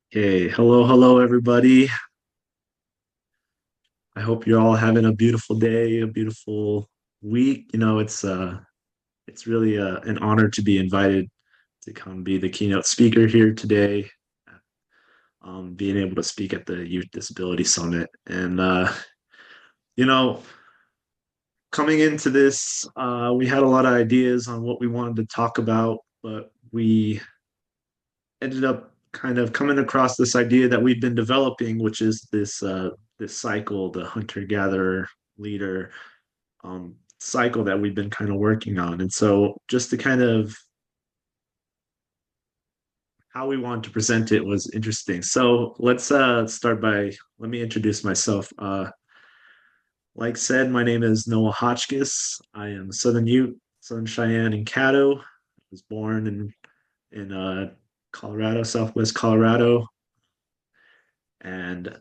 Hey, hello, everybody. I hope you're all having a beautiful day, a beautiful week. It's really an honor to be invited to come be the keynote speaker here today. Being able to speak at the Youth Disability Summit, and you know, coming into this, we had a lot of ideas on what we wanted to talk about, but we ended up kind of coming across this idea that we've been developing, which is this cycle, the hunter-gatherer leader cycle that we've been kind of working on. And so just to kind of how we wanted to present it was interesting. So let's start by let me introduce myself. Like said, my name is Noah Hotchkiss. I am Southern Ute, Southern Cheyenne, and Caddo. I was born in Colorado, Southwest Colorado, and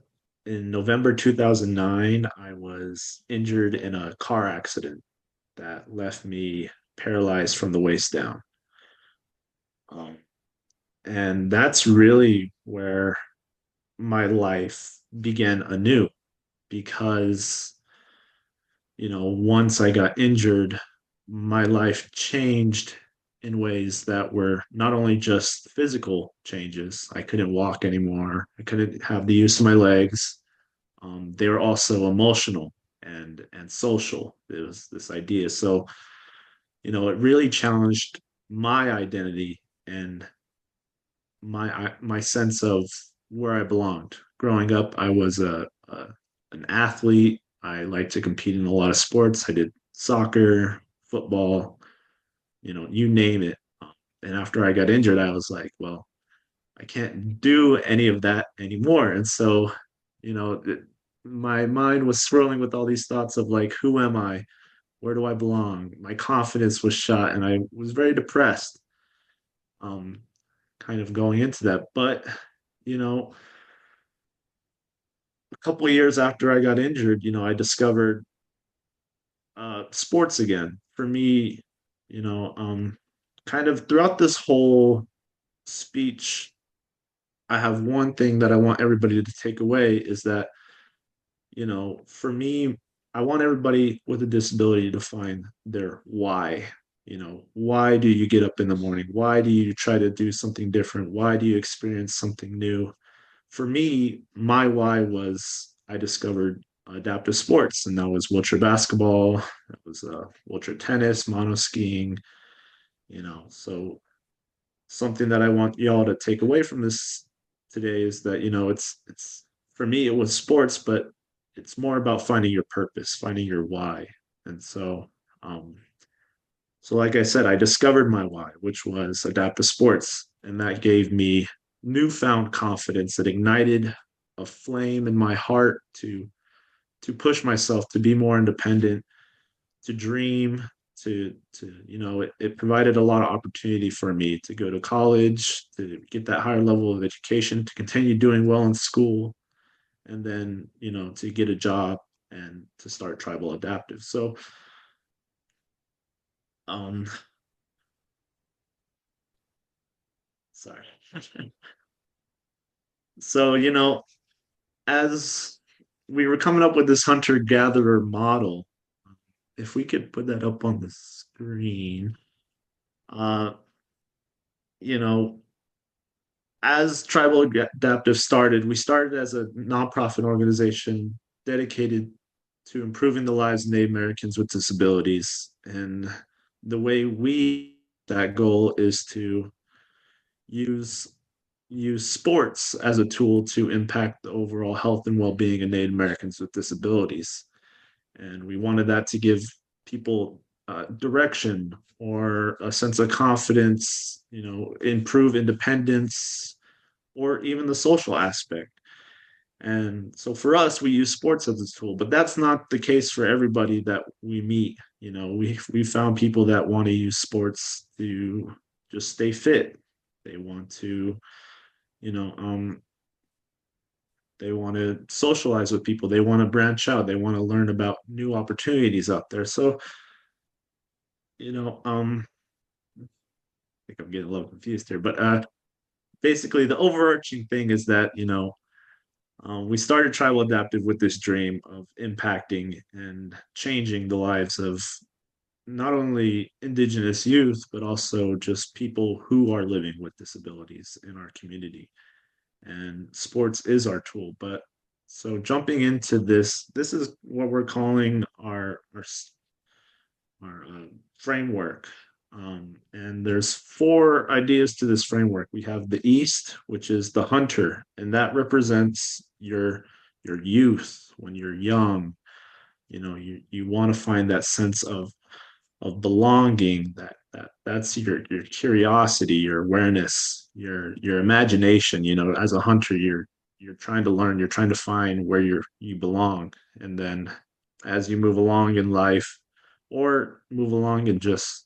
in November 2009, I was injured in a car accident that left me paralyzed from the waist down. Um, and that's really where my life began anew because, once I got injured, my life changed in ways that were not only just physical changes. I couldn't walk anymore. I couldn't have the use of my legs. They were also emotional and social. It was this idea. So, it really challenged my identity and my sense of where I belonged. Growing up, I was an athlete. I liked to compete in a lot of sports. I did soccer, football, you name it. And after I got injured, I was like, well, I can't do any of that anymore. And so, you know, it, my mind was swirling with all these thoughts of like, who am I? Where do I belong? My confidence was shot, and I was very depressed, um, kind of going into that. But, you know, a couple of years after I got injured, I discovered sports again. For me, kind of throughout this whole speech, I have one thing that I want everybody to take away is that, for me, I want everybody with a disability to find their why. Why do you get up in the morning? Why do you try to do something different? Why do you experience something new? For me, my why was I discovered adaptive sports, and that was wheelchair basketball, that was wheelchair tennis, mono skiing. So something that I want y'all to take away from this today is that it's for me it was sports, but it's more about finding your purpose, finding your why. And um, so like I said, I discovered my why, which was adaptive sports, and that gave me newfound confidence that ignited a flame in my heart to push myself to be more independent, to dream, it provided a lot of opportunity for me to go to college, to get that higher level of education, to continue doing well in school, and then to get a job and to start tribal adaptive. So um sorry. So as we were coming up with this hunter gatherer model, if we could put that up on the screen, uh you know as Tribal Adaptive started, we started as a nonprofit organization dedicated to improving the lives of Native Americans with disabilities. And the way we that goal is to use use sports as a tool to impact the overall health and well-being of Native Americans with disabilities. And we wanted that to give people direction or a sense of confidence, improve independence, or even the social aspect. And so for us, we use sports as a tool, but that's not the case for everybody that we meet. We found people that want to use sports to just stay fit. They want to, you know, um, they want to socialize with people. They want to branch out. They want to learn about new opportunities out there. So, I think I'm getting a little confused here, but basically the overarching thing is that, we started Tribal Adaptive with this dream of impacting and changing the lives of not only Indigenous youth, but also just people who are living with disabilities in our community. And sports is our tool. But so jumping into this is what we're calling our framework. And there's four ideas to this framework. We have the East, which is the hunter, and that represents your youth when you're young. You want to find that sense of belonging. That's your curiosity, your awareness, your imagination. As a hunter, you're trying to learn, you're trying to find where you belong, and then as you move along in life or move along in just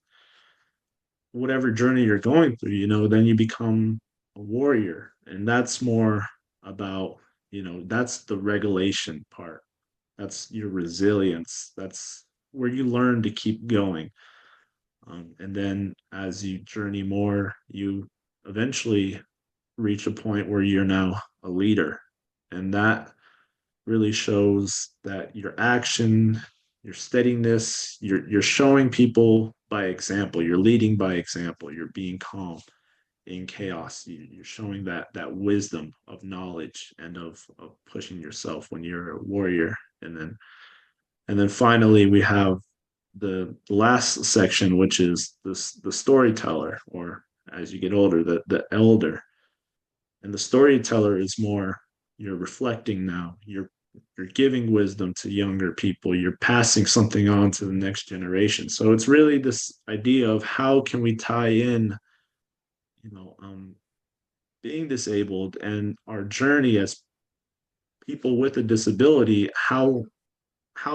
whatever journey you're going through, then you become a warrior. And that's more about, that's the regulation part. That's your resilience. That's where you learn to keep going. And then as you journey more, you eventually reach a point where you're now a leader. And that really shows that your action, your steadiness, you're showing people by example, you're leading by example, you're being calm in chaos. You're showing that wisdom of knowledge and of pushing yourself when you're a warrior. And then finally we have the last section, which is the storyteller, or as you get older, the elder. And the storyteller is more, you're reflecting now. You're giving wisdom to younger people. You're passing something on to the next generation. So it's really this idea of how can we tie in, you know, um, being disabled and our journey as people with a disability. How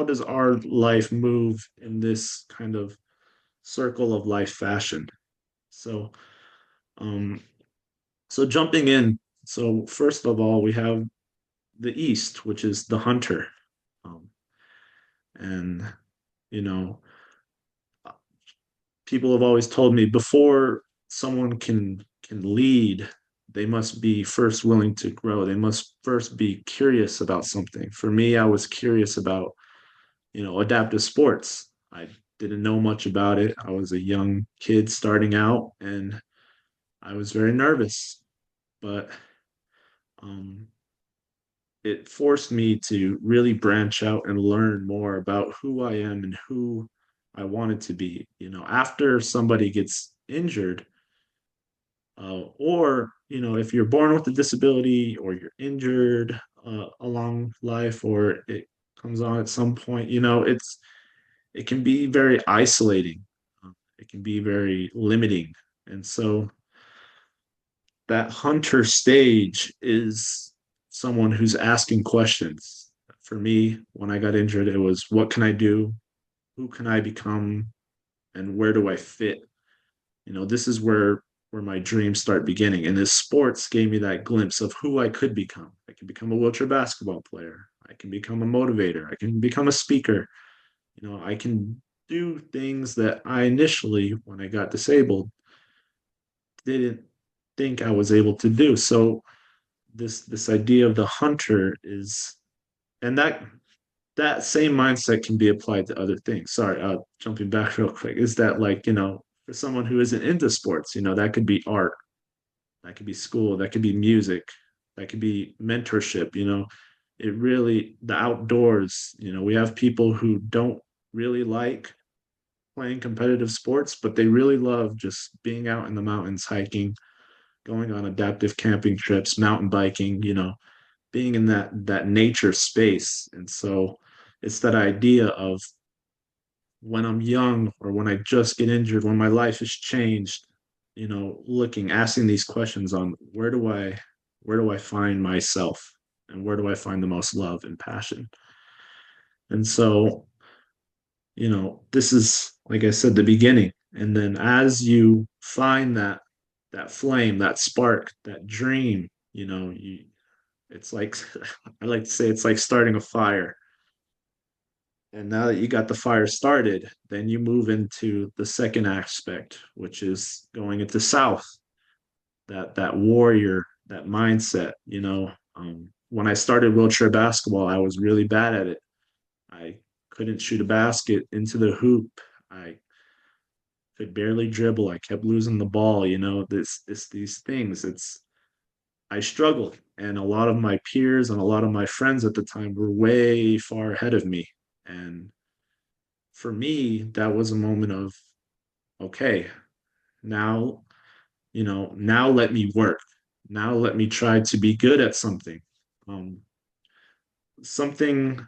does our life move in this kind of circle of life fashion? So, um, so jumping in. So first of all, we have the East, which is the hunter. Um, and, you know, people have always told me before someone can lead, they must be first willing to grow. They must first be curious about something. For me, I was curious about, adaptive sports. I didn't know much about it. I was a young kid starting out and I was very nervous, but um, it forced me to really branch out and learn more about who I am and who I wanted to be. After somebody gets injured, or if you're born with a disability or you're injured along life, or it comes on at some point, it can be very isolating. It can be very limiting, and so that hunter stage is someone who's asking questions. For me, when I got injured, it was what can I do? Who can I become? And where do I fit? This is where my dreams start beginning. And this sports gave me that glimpse of who I could become. I can become a wheelchair basketball player. I can become a motivator. I can become a speaker. I can do things that I initially, when I got disabled, didn't think I was able to do. So this idea of the hunter is, and that same mindset can be applied to other things. Sorry, jumping back real quick, is that, like, for someone who isn't into sports, that could be art, that could be school, that could be music, that could be mentorship. It really, the outdoors, we have people who don't really like playing competitive sports, but they really love just being out in the mountains, hiking, going on adaptive camping trips, mountain biking, being in that nature space. And so it's that idea of when I'm young or when I just get injured, when my life has changed, asking these questions on where do I find myself and where do I find the most love and passion? And so, this is, like I said, the beginning. And then as you find that flame, that spark, that dream, it's like I like to say it's like starting a fire. And now that you got the fire started, then you move into the second aspect, which is going into south. that warrior, that mindset. When I started wheelchair basketball, I was really bad at it. I couldn't shoot a basket into the hoop. I could barely dribble. I kept losing the ball. These things. I struggled, and a lot of my peers and a lot of my friends at the time were way far ahead of me. And for me, that was a moment of, okay, now, now let me work. Now let me try to be good at something. Um, Something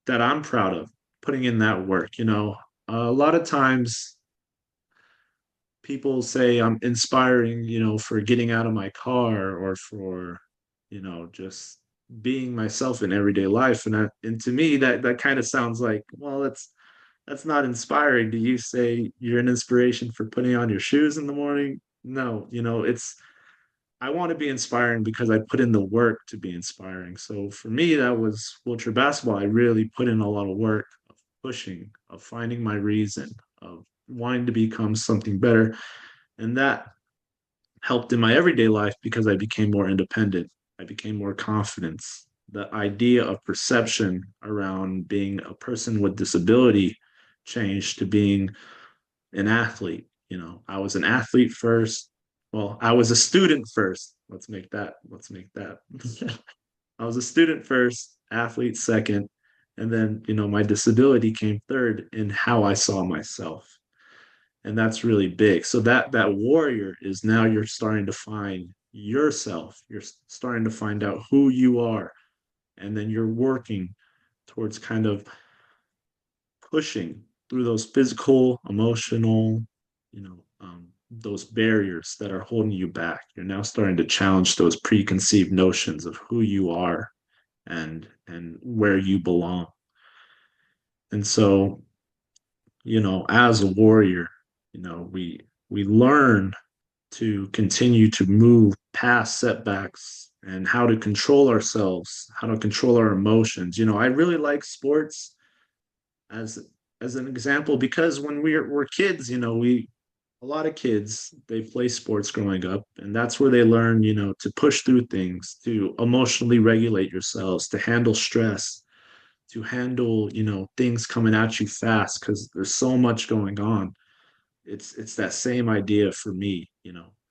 that I'm proud of, putting in that work. A lot of times people say I'm inspiring, for getting out of my car or for, just being myself in everyday life. And to me, that kind of sounds like, well, that's not inspiring. Do you say you're an inspiration for putting on your shoes in the morning? No, it's I want to be inspiring because I put in the work to be inspiring. So for me, that was wheelchair basketball. I really put in a lot of work of pushing, of finding my reason, of wanting to become something better. And that helped in my everyday life because I became more independent. I became more confident. The idea of perception around being a person with disability changed to being an athlete. I was an athlete first. Well, I was a student first. Let's make that. I was a student first, athlete second, and then, my disability came third in how I saw myself. And that's really big. So that warrior is now you're starting to find yourself. You're starting to find out who you are, and then you're working towards kind of pushing through those physical, emotional, those barriers that are holding you back. You're now starting to challenge those preconceived notions of who you are and where you belong. And so, as a warrior, we learn to continue to move past setbacks and how to control ourselves, how to control our emotions. I really like sports as as an example because when we're kids, we a lot of kids they play sports growing up, and that's where they learn, to push through things, to emotionally regulate yourselves, to handle stress, to handle, things coming at you fast because there's so much going on. It's that same idea for me.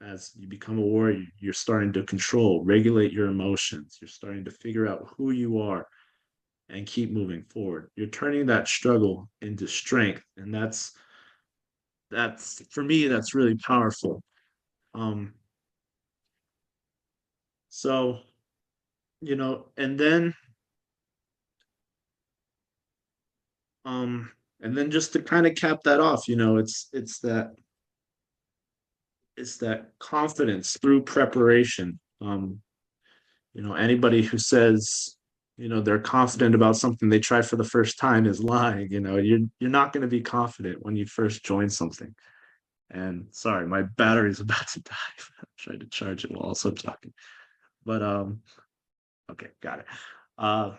As you become a warrior, you're starting to control, regulate your emotions. You're starting to figure out who you are and keep moving forward. You're turning that struggle into strength, and that's for me that's really powerful. Um, so um, and then just to kind of cap that off, it's that confidence through preparation. Anybody who says, they're confident about something they try for the first time is lying. You're not going to be confident when you first join something. And sorry, my battery's about to die. I tried to charge it while also talking. But okay, got it. Uh,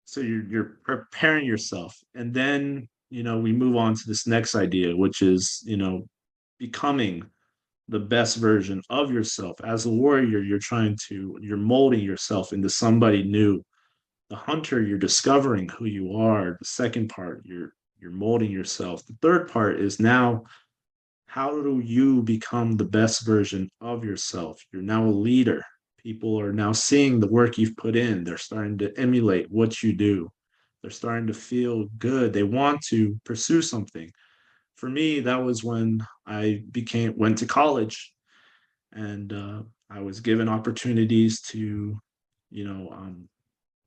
so you're preparing yourself, and then we move on to this next idea, which is becoming the best version of yourself. As a warrior, you're molding yourself into somebody new. The hunter, you're discovering who you are. The second part, you're molding yourself. The third part is now how do you become the best version of yourself? You're now a leader. People are now seeing the work you've put in. They're starting to emulate what you do. They're starting to feel good. They want to pursue something. For me, that was when I went to college, and I was given opportunities to, you know,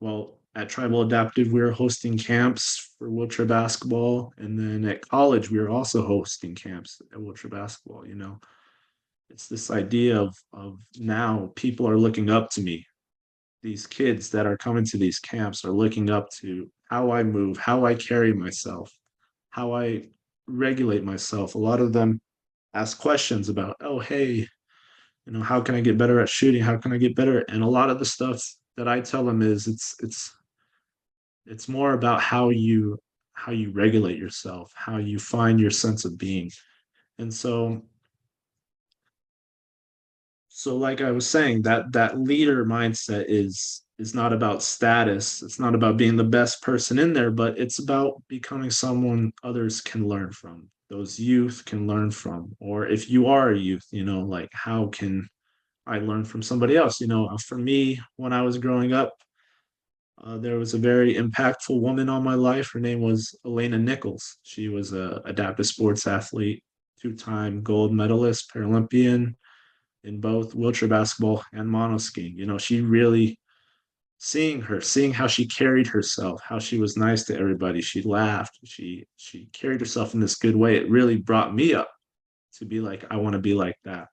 well, at Tribal Adaptive, we were hosting camps for wheelchair basketball, and then at college, we were also hosting camps at wheelchair basketball. It's this idea of now people are looking up to me. These kids that are coming to these camps are looking up to how I move, how I carry myself, how I regulate myself. A lot of them ask questions about, oh, hey, how can I get better at shooting? How can I get better? And a lot of the stuff that I tell them is it's more about how you regulate yourself, how you find your sense of being. And so So like I was saying, that leader mindset is not about status. It's not about being the best person in there, but it's about becoming someone others can learn from. Those youth can learn from. Or if you are a youth, like how can I learn from somebody else? For me, when I was growing up, there was a very impactful woman on my life. Her name was Elena Nichols. She was a adaptive sports athlete, two-time gold medalist, Paralympian in both wheelchair basketball and monoskiing. She really seeing how she carried herself, how she was nice to everybody. She laughed. She carried herself in this good way. It really brought me up to be like, I want to be like that.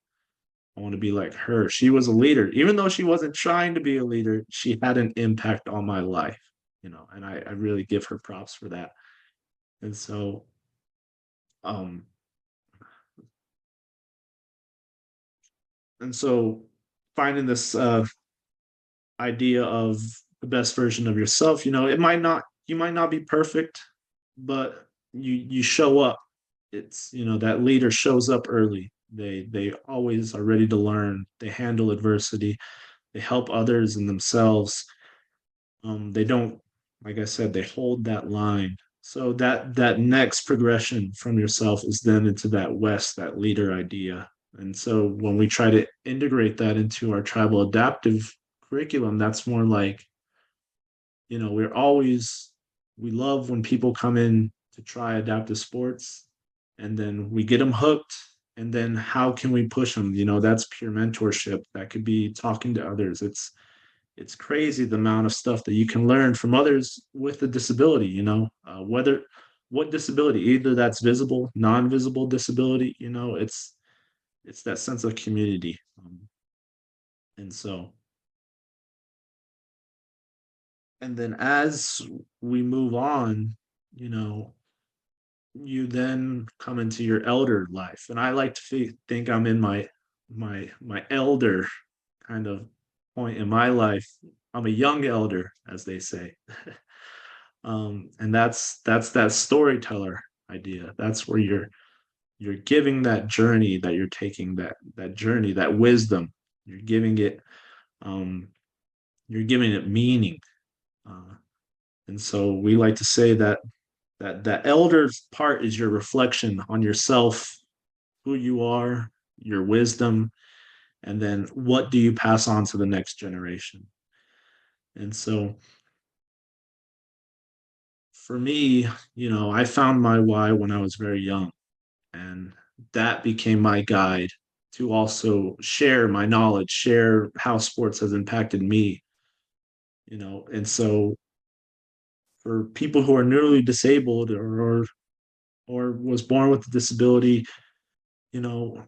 I want to be like her. She was a leader. Even though she wasn't trying to be a leader, she had an impact on my life, and I really give her props for that. And so, um, and so finding this idea of the best version of yourself, you might not be perfect, but you show up. It's, that leader shows up early. They always are ready to learn. They handle adversity. They help others and themselves. They don't, like I said, they hold that line. So that next progression from yourself is then into that West, that leader idea. And so when we try to integrate that into our tribal adaptive curriculum, that's more like, we're always, we love when people come in to try adaptive sports and then we get them hooked. And then how can we push them? That's peer mentorship. That could be talking to others. It's crazy the amount of stuff that you can learn from others with a disability, whether what disability, either that's visible, non-visible disability, it's that sense of community. And so, and then as we move on, you know, you then come into your elder life. And I like to think I'm in my elder kind of point in my life. I'm a young elder, as they say. And that's that storyteller idea. That's where you're giving that journey that you're taking, that journey, that wisdom. You're giving it um, you're giving it meaning. Uh, and so we like to say that elder's part is your reflection on yourself, who you are, your wisdom, and then what do you pass on to the next generation. And so for me, I found my why when I was very young, and that became my guide to also share my knowledge, share how sports has impacted me. And so for people who are neurally disabled or was born with a disability, you know,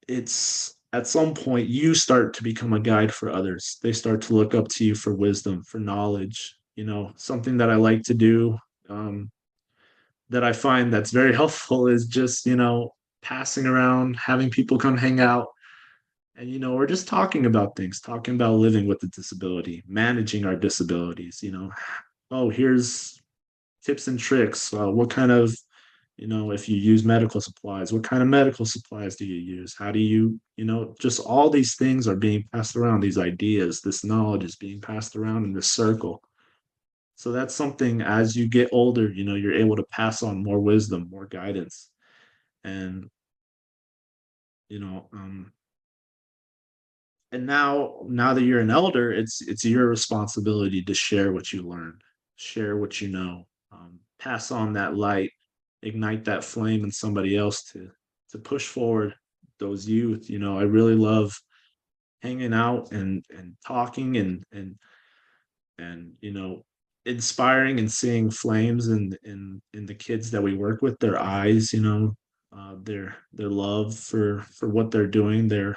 it's at some point you start to become a guide for others. They start to look up to you for wisdom, for knowledge. Something that I like to do, that I find that's very helpful is just, passing around, having people come hang out. And, we're just talking about things, talking about living with a disability, managing our disabilities, oh, here's tips and tricks. What kind of, if you use medical supplies, what kind of medical supplies do you use? How do you, just all these things are being passed around. These ideas, this knowledge is being passed around in this circle. So that's something as you get older, you're able to pass on more wisdom, more guidance. And, you know, um, and now that you're an elder, it's your responsibility to share what you learned, share what you know, pass on that light, ignite that flame in somebody else to push forward those youth. I really love hanging out and talking and inspiring and seeing flames in the kids that we work with, their eyes, their love for what they're doing, their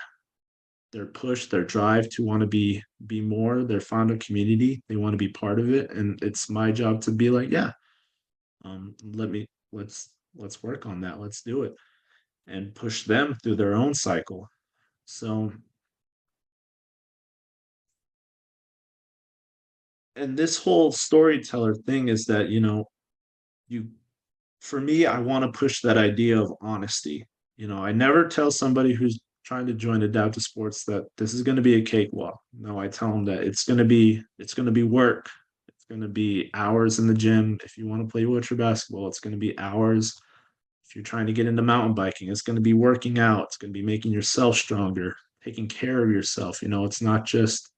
push, their drive to want to be more. They're fond of community. They want to be part of it, and it's my job to be like, yeah, let's work on that. Let's do it and push them through their own cycle. So, and this whole storyteller thing is that you for me, I want to push that idea of honesty. I never tell somebody who's trying to join adaptive sports, that this is going to be a cakewalk. No, I tell them that it's going to be work. It's going to be hours in the gym. If you want to play wheelchair basketball, it's going to be hours. If you're trying to get into mountain biking, it's going to be working out. It's going to be making yourself stronger, taking care of yourself. It's not just,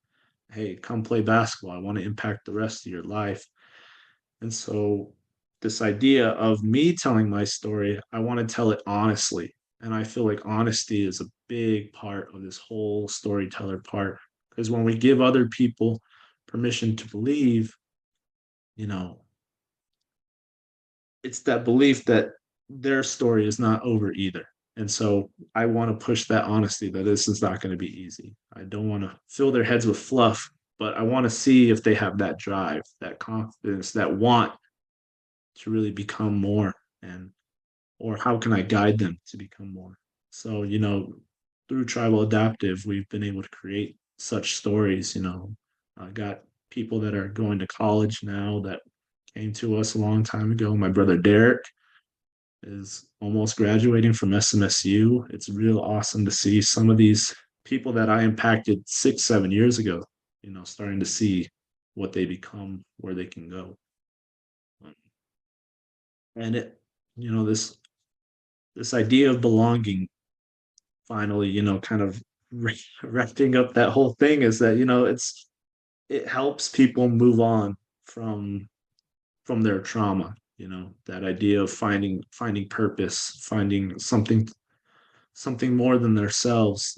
hey, come play basketball. I want to impact the rest of your life. And so, this idea of me telling my story, I want to tell it honestly. And I feel like honesty is a big part of this whole storyteller part. Because when we give other people permission to believe, you know, it's that belief that their story is not over either. And so I want to push that honesty that this is not going to be easy. I don't want to fill their heads with fluff, but I want to see if they have that drive, that confidence, that want to really become more, and or how can I guide them to become more. So, through Tribal Adaptive, we've been able to create such stories. I got people that are going to college now that came to us a long time ago. My brother Derek is almost graduating from SMSU. It's real awesome to see some of these people that I impacted 6, 7 years ago, starting to see what they become, where they can go. And this idea of belonging, finally, kind of wrapping up that whole thing, is that, it helps people move on from their trauma. That idea of finding purpose, finding something more than themselves.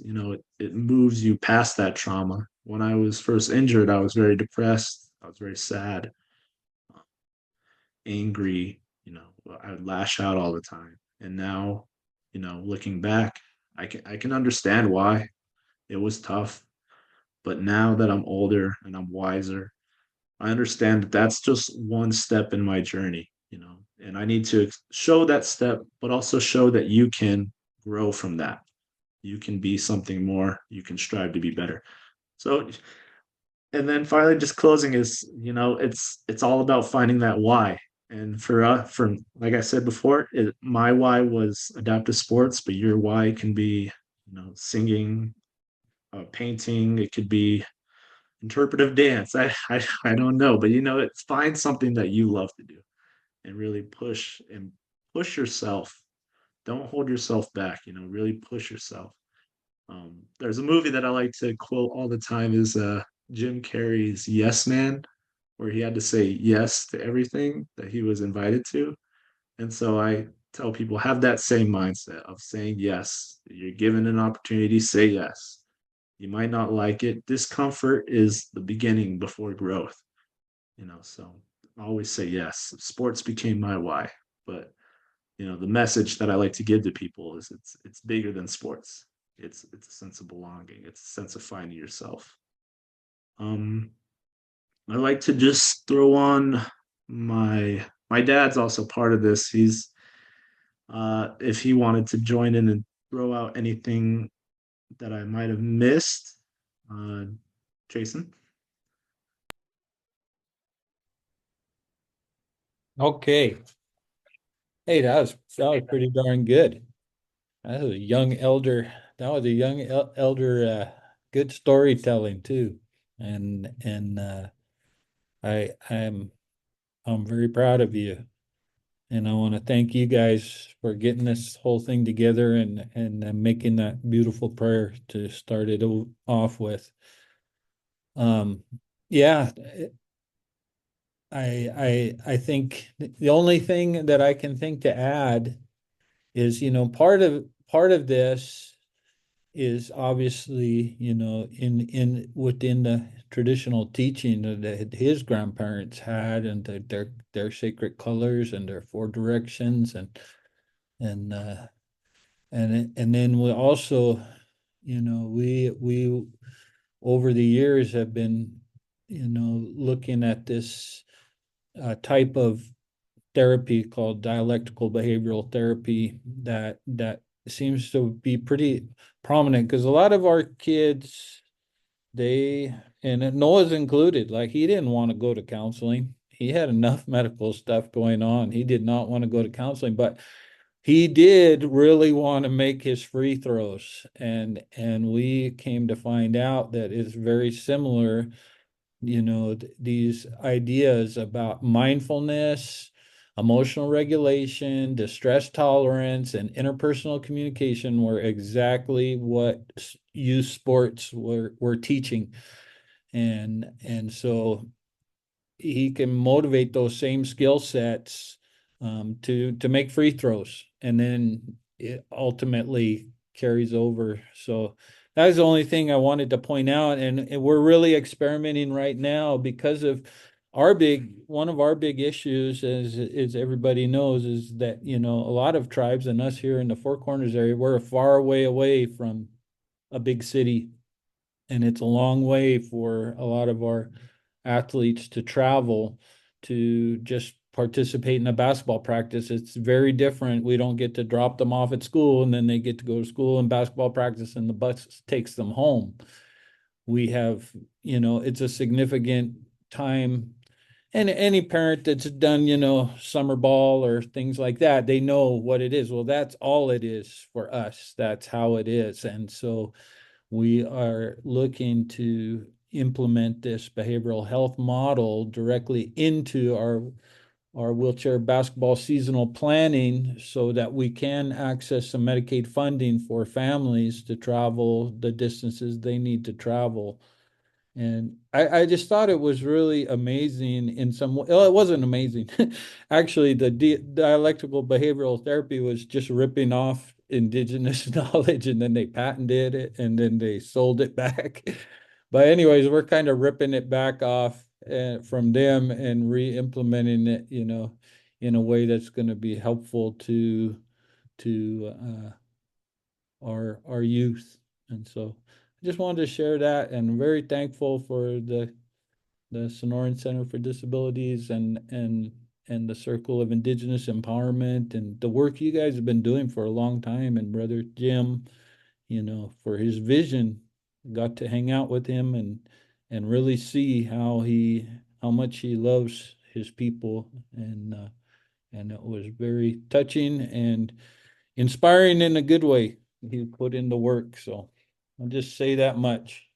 It moves you past that trauma. When I was first injured, I was very depressed. I was very sad, angry. I would lash out all the time. And now, looking back, I can understand why it was tough. But now that I'm older and I'm wiser, I understand that that's just one step in my journey. And I need to show that step, but also show that you can grow from that. You can be something more. You can strive to be better. So, and then finally, just closing is, it's all about finding that why. And for like I said before, my why was adaptive sports, but your why can be, singing, painting. It could be interpretive dance. I don't know, but it's find something that you love to do and really push yourself. Don't hold yourself back. Really push yourself. There's a movie that I like to quote all the time, is Jim Carrey's Yes Man, where he had to say yes to everything that he was invited to. And so I tell people, have that same mindset of saying yes. You're given an opportunity, say yes. You might not like it. Discomfort is the beginning before growth. So I always say yes. Sports became my why, but the message that I like to give to people is it's bigger than sports. It's a sense of belonging. It's a sense of finding yourself. Um, I like to just throw on my dad's also part of this. He's if he wanted to join in and throw out anything that I might have missed, uh, Jason. Okay. Hey, that was pretty darn good. That was a young elder. That was a young elder. Good storytelling too, and I'm very proud of you, and I want to thank you guys for getting this whole thing together and making that beautiful prayer to start it off with. Um, yeah, I think the only thing that I can think to add is, part of this is obviously, in within the traditional teaching that his grandparents had, and their sacred colors and their four directions, and and then we also, we over the years have been, looking at this type of therapy called dialectical behavioral therapy that seems to be pretty prominent, because a lot of our kids, they, and Noah's included, like, he didn't want to go to counseling. He had enough medical stuff going on. He did not want to go to counseling, but he did really want to make his free throws, and we came to find out that it's very similar, these ideas about mindfulness, emotional regulation, distress tolerance, and interpersonal communication were exactly what youth sports were teaching. And so he can motivate those same skill sets, to make free throws, and then it ultimately carries over. So that is the only thing I wanted to point out, and we're really experimenting right now because of our big one of our big issues, as everybody knows, is that a lot of tribes, and us here in the Four Corners area, we're a far way away from a big city, and it's a long way for a lot of our athletes to travel to just participate in a basketball practice. It's very different. We don't get to drop them off at school and then they get to go to school and basketball practice and the bus takes them home. We have, it's a significant time. And any parent that's done, summer ball or things like that, they know what it is. Well, that's all it is for us. That's how it is. And so we are looking to implement this behavioral health model directly into our wheelchair basketball seasonal planning so that we can access some Medicaid funding for families to travel the distances they need to travel. And I just thought it was really amazing in some way. Well, it wasn't amazing. Actually, the dialectical behavioral therapy was just ripping off indigenous knowledge, and then they patented it and then they sold it back. But anyways, we're kind of ripping it back off from them and re-implementing it, in a way that's going to be helpful to our youth. And so I just wanted to share that, and I'm very thankful for the Sonoran Center for Disabilities and the Circle of Indigenous Empowerment and the work you guys have been doing for a long time, and Brother Jim, for his vision. Got to hang out with him and really see how much he loves his people, and it was very touching and inspiring in a good way. He put in the work, so I'll just say that much.